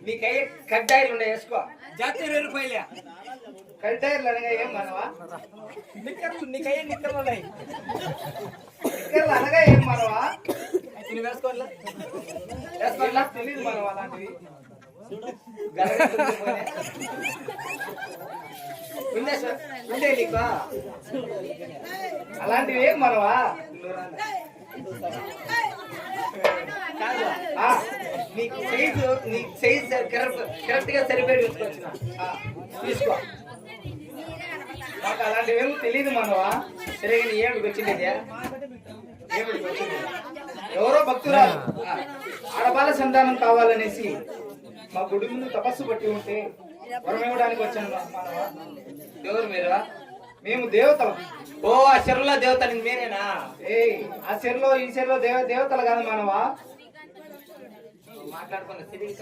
నీకయ్యే కడ్డాయిలు ఉన్నాయి వేసుకో. జాతీయ రూపాయలే కల్టైర్లు అనగా ఏం మనవా? నిక్కర్లు నీకయ్యే నిక్కర్లు ఉన్నాయి. నిక్కర్లు అనగా ఏం మనవా? నువ్వు వేసుకోవాలా? వేసుకోవాలా? తెలియదు మనవా అలాంటివి. ఉండే సార్ ఉండే నీకు అలాంటివి ఏం మనవా? ఆ, నీకు సైజు కరెక్ట్ గా సరిపోయి తీసుకొచ్చిన తీసుకో. మాకు అలాంటివి ఏమో తెలియదు మనవా. సరే నీ ఏమిటికి వచ్చింది? ఏమిటికి వచ్చింది? ఎవరో భక్తురాలు ఆడబాల సంతానం కావాలనేసి మా గుడి ముందు తపస్సు పట్టి ఉంటే వరం ఇవ్వడానికి వచ్చాను మనవా. ఎవరు మీరు? మేము దేవతలం. ఓ ఆ చెరువులో దేవత మీరేనా? ఆ చెరులో ఈ చెరులో దేవతలు కాదు మనవా. మాట్లాడుకున్న తిరిగి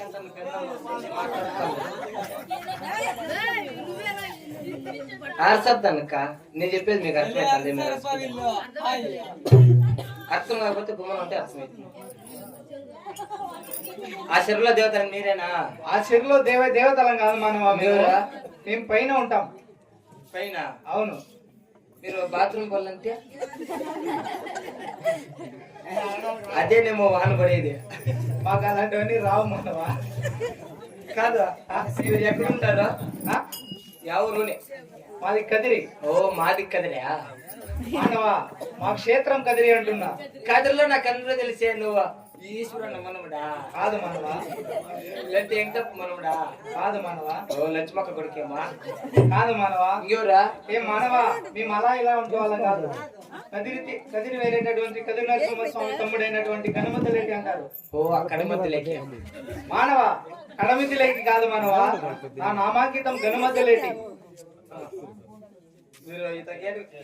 అర్థద్దనక్క నేను చెప్పేది మీకు అర్థమైంది. అర్థం కాకపోతే గుమ్మం అంటే అర్థమైంది. ఆ చెరువులో దేవత మీరేనా? ఆ చెరులో దేవతలం కాదు మనవా. మేము పైన ఉంటాం. పైన? అవును. మీరు బాత్రూమ్ పోవాలంటే అదేనేమో వాన పడేది. మాకు అలాంటివన్నీ రావు మనవా. కాదు మీరు ఎక్కడుంటారు? ఎవరునే? మాది కదిరి. ఓ మాది కదిరా మానవా. మా క్షేత్రం కదిరి అంటున్నా. కదిరిలో నాకు అందరూ తెలిసే. నువ్వు ఈశ్వరన్న మనముడా? కాదు మనవా. లేదంటే వెంకటప్ప మనముడా? కాదు మనవా. ఓ లక్ష్మక్క కొడుకేమా? కాదు మనవా. ఇంకెవరా? ఏం మనవా, మేము అలా ఇలా ఉంటుకోవాలని కాదు. కదిరి వేరేటటువంటి కదిరి నరసింహస్వామి తమ్ముడైనటువంటి గణమతిలేకి అంటారు. ఓ ఆ కడమతిలేకి మానవా. కడమితిలేకి కాదు మనవా. నా నామాంకితం గణమతిలేటి.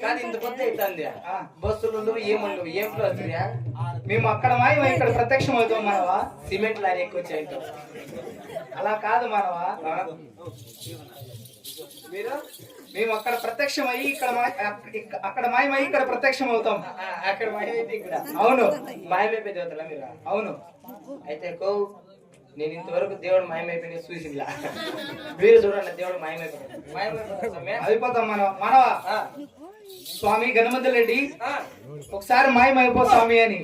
కానీ ఇంత కొత్త అవుతుంది. బస్సులు ఏముండవు. ఏం వస్తుందా? మేము అక్కడ మాయమై ఇక్కడ ప్రత్యక్షం అవుతాం మనవా. సిమెంట్ లారీ ఎక్కువ వచ్చాయి. అలా కాదు మనవా. మీరు మేము అక్కడ ప్రత్యక్షం అయ్యి అక్కడ మాయమై ఇక్కడ ప్రత్యక్షం అవుతాం. అక్కడ మాయమైతే ఇక్కడ. అవును. మాయమైపోయి చదువుతా మీరు? అవును. అయితే నేను ఇంతవరకు దేవుడు మాయమైపోయిన చూసిందా? మీరు చూడండి దేవుడు మాయమైపోయి అయిపోతాం మనవా. స్వామి గణమతిరెడ్డి ఒకసారి మాయమైపో స్వామి అని